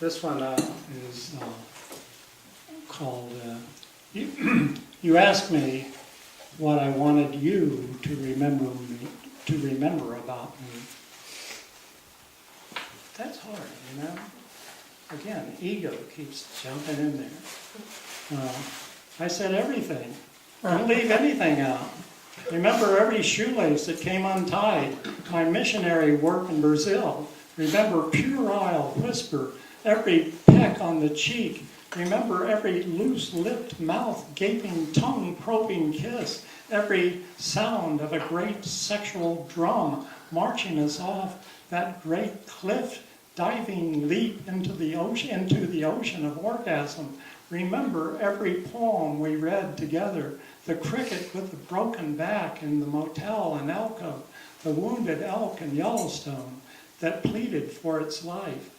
This one is called, you asked me what I wanted you to remember about me. That's hard, you know? Again, ego keeps jumping in there. I said everything. Don't leave anything out. Remember every shoelace that came untied, my missionary work in Brazil. Remember puerile whisper, every peck on the cheek. Remember every loose-lipped mouth, gaping tongue, probing kiss. Every sound of a great sexual drum marching us off that great cliff, diving leap into the ocean of orgasm. Remember every poem we read together, the cricket with the broken back in the motel in Elko, the wounded elk in Yellowstone that pleaded for its life,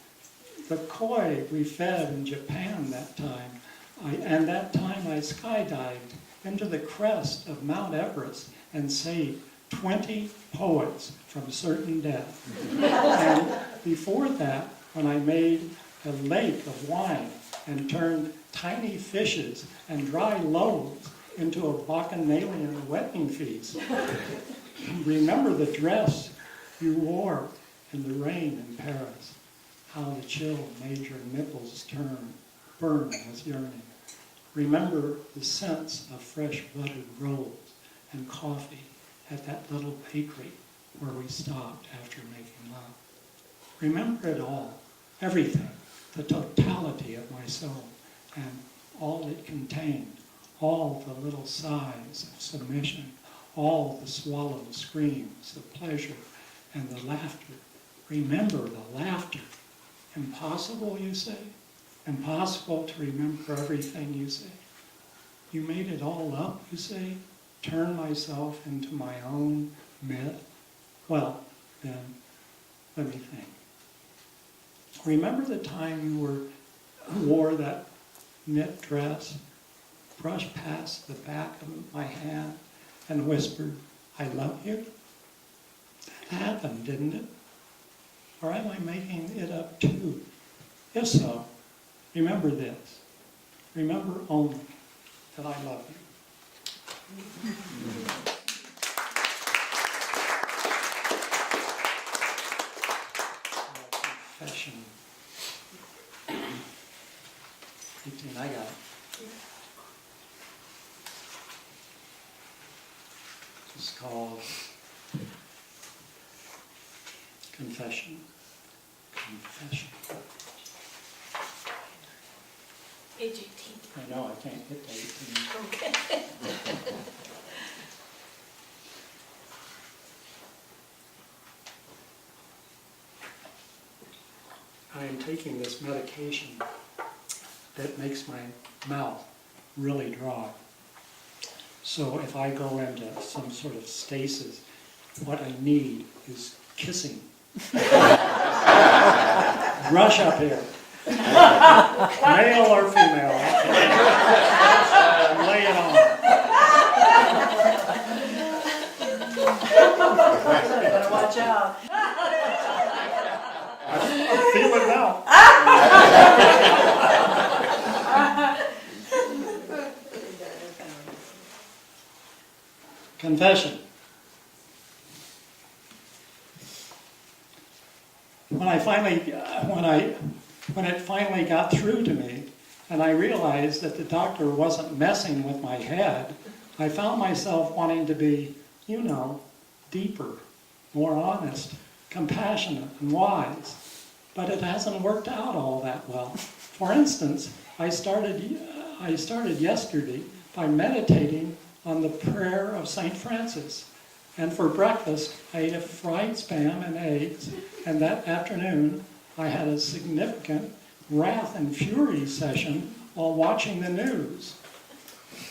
the koi we fed in Japan that time, and that time I skydived into the crest of Mount Everest and saved 20 poets from certain death. And before that, when I made a lake of wine and turned tiny fishes and dry loaves into a bacchanalian wedding feast. Remember the dress you wore in the rain in Paris, how the chill made your nipples burn with yearning. Remember the scents of fresh buttered rolls and coffee at that little bakery where we stopped after making love. Remember it all, everything, the totality of my soul, and all it contained, all the little sighs of submission, all the swallowed screams of pleasure and the laughter. Remember the laughter. Impossible, you say? Impossible to remember everything, you say? You made it all up, you say? Turn myself into my own myth? Well, then, let me think. Remember the time you wore that knit dress, brushed past the back of my hand, and whispered, I love you? That happened, didn't it? Or am I making it up too? If so, remember this. Remember only that I love you. Confession. 18, I got it. It's called Confession. Confession. Age 18. I know, I can't get to 18. Okay. I am taking this medication that makes my mouth really dry. So if I go into some sort of stasis, what I need is kissing. Rush up here. Male or female. Lay it on. Better watch out. I feel it now. Confession. When it finally got through to me, and I realized that the doctor wasn't messing with my head, I found myself wanting to be, deeper, more honest, compassionate, and wise. But it hasn't worked out all that well. For instance, I started yesterday by meditating on the prayer of St. Francis. And for breakfast, I ate a fried Spam and eggs, and that afternoon, I had a significant wrath and fury session while watching the news.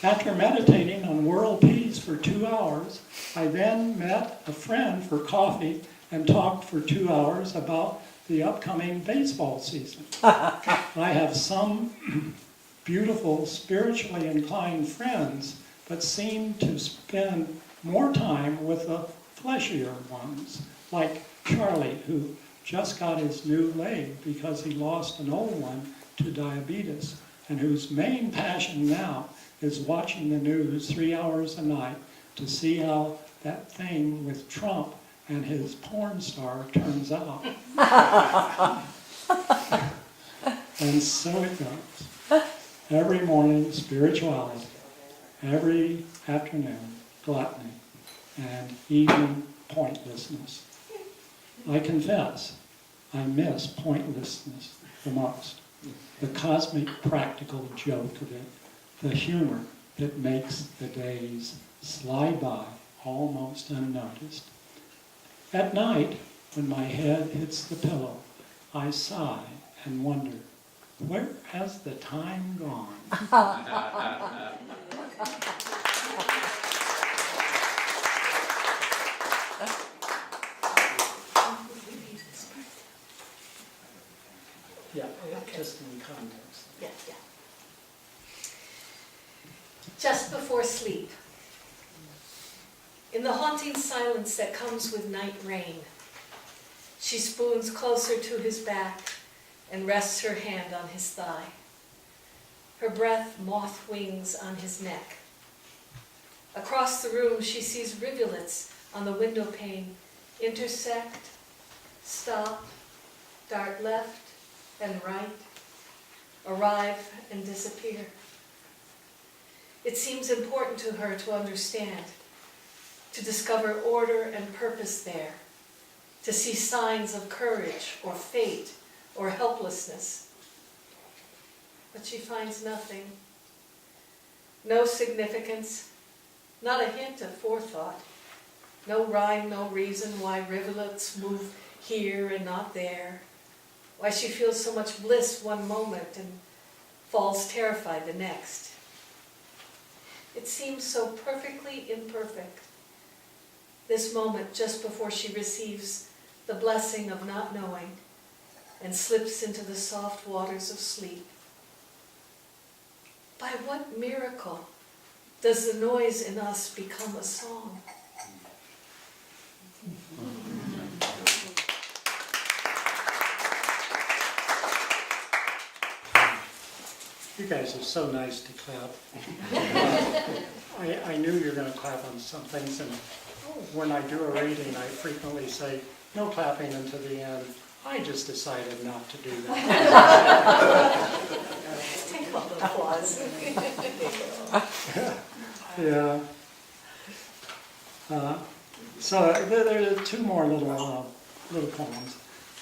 After meditating on world peace for 2 hours, I then met a friend for coffee and talked for 2 hours about the upcoming baseball season. I have some beautiful, spiritually inclined friends, but seem to spend more time with the fleshier ones, like Charlie, who just got his new leg because he lost an old one to diabetes, and whose main passion now is watching the news 3 hours a night to see how that thing with Trump and his porn star turns out. And so it goes. Every morning, spirituality. Every afternoon, gluttony. And evening, pointlessness. I confess, I miss pointlessness the most. The cosmic practical joke of it. The humor that makes the days slide by almost unnoticed. At night, when my head hits the pillow, I sigh and wonder, where has the time gone? Yeah, just in context. Yeah. Just before sleep. In the haunting silence that comes with night rain, she spoons closer to his back and rests her hand on his thigh. Her breath moth wings on his neck. Across the room she sees rivulets on the window pane intersect, stop, dart left and right, arrive and disappear. It seems important to her to understand, to discover order and purpose there, to see signs of courage or fate or helplessness. But she finds nothing. No significance, not a hint of forethought, no rhyme, no reason why rivulets move here and not there, why she feels so much bliss one moment and falls terrified the next. It seems so perfectly imperfect, this moment just before she receives the blessing of not knowing and slips into the soft waters of sleep. By what miracle does the noise in us become a song? You guys are so nice to clap. I knew you were going to clap on some things, and when I do a reading, I frequently say, no clapping until the end. I just decided not to do that. Take all the applause. Yeah. So there are two more little poems.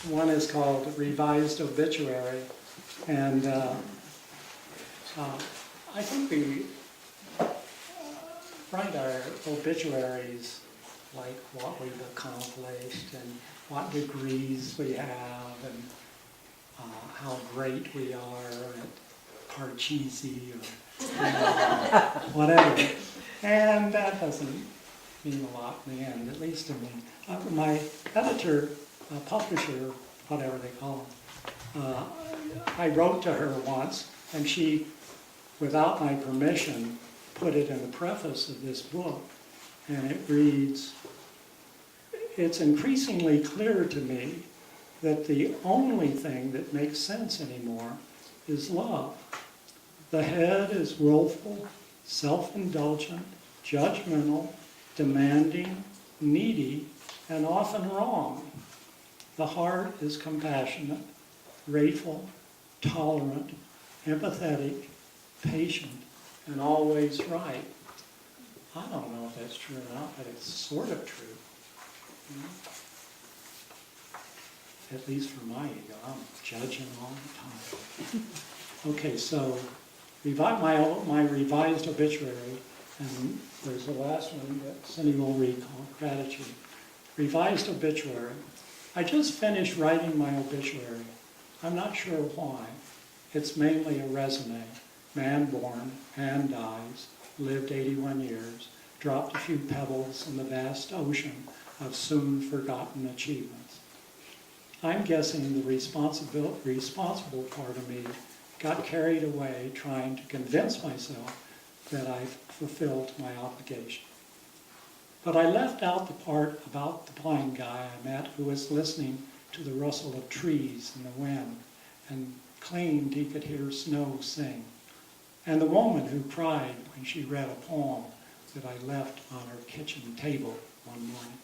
One is called Revised Obituary, and I think we write our obituaries like what we've accomplished and what degrees we have and how great we are at Parcheesi or whatever. And that doesn't mean a lot in the end, at least to me. My editor, publisher, whatever they call them, I wrote to her once, and she, without my permission, put it in the preface of this book. And it reads, "It's increasingly clear to me that the only thing that makes sense anymore is love. The head is willful, self-indulgent, judgmental, demanding, needy, and often wrong. The heart is compassionate, grateful, tolerant, empathetic, patient, and always right." I don't know if that's true or not, but it's sort of true. You know? At least for my ego, I'm judging all the time. Okay, so my revised obituary, and there's the last one that Cindy will read called Gratitude. Revised obituary. I just finished writing my obituary. I'm not sure why. It's mainly a resume. Man born, man dies, lived 81 years, dropped a few pebbles in the vast ocean of soon-forgotten achievements. I'm guessing the responsible part of me got carried away trying to convince myself that I've fulfilled my obligation. But I left out the part about the blind guy I met who was listening to the rustle of trees in the wind and claimed he could hear snow sing. And the woman who cried when she read a poem that I left on her kitchen table one morning.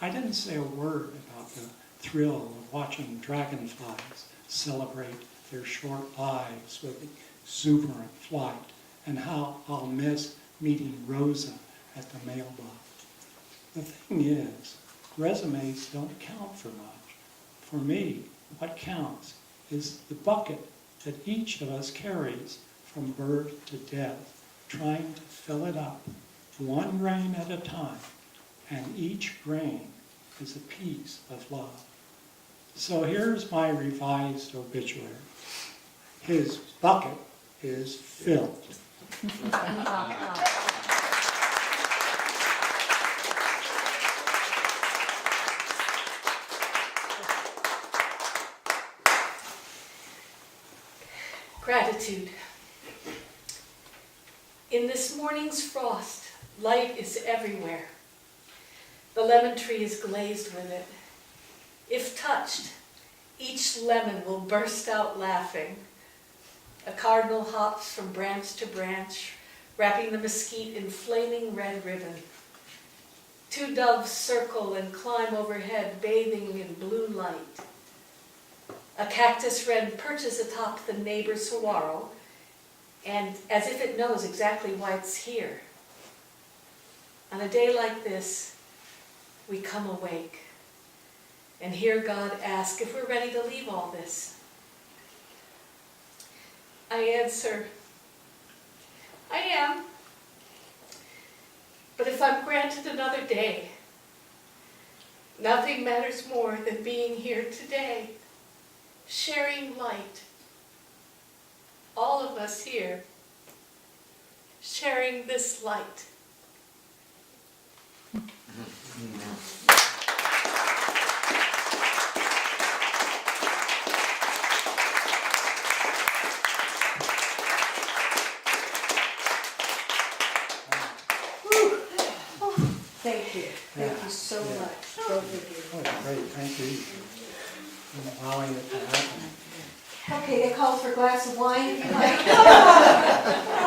I didn't say a word about the thrill of watching dragonflies celebrate their short lives with exuberant flight, and how I'll miss meeting Rosa at the mailbox. The thing is, resumes don't count for much. For me, what counts is the bucket that each of us carries from birth to death, trying to fill it up, one grain at a time, and each grain is a piece of love. So here's my revised obituary. His bucket is filled. Gratitude. In this morning's frost, light is everywhere. The lemon tree is glazed with it. If touched, each lemon will burst out laughing. A cardinal hops from branch to branch, wrapping the mesquite in flaming red ribbon. Two doves circle and climb overhead, bathing in blue light. A cactus wren perches atop the neighbor's saguaro, and as if it knows exactly why it's here. On a day like this, we come awake and hear God ask if we're ready to leave all this. I answer, I am. But if I'm granted another day, nothing matters more than being here today, sharing light. All of us here, sharing this light. Thank you. Thank you so Yeah. much, both of you. Oh, great, thank you for allowing it to happen. Okay, that calls for a glass of wine if you like.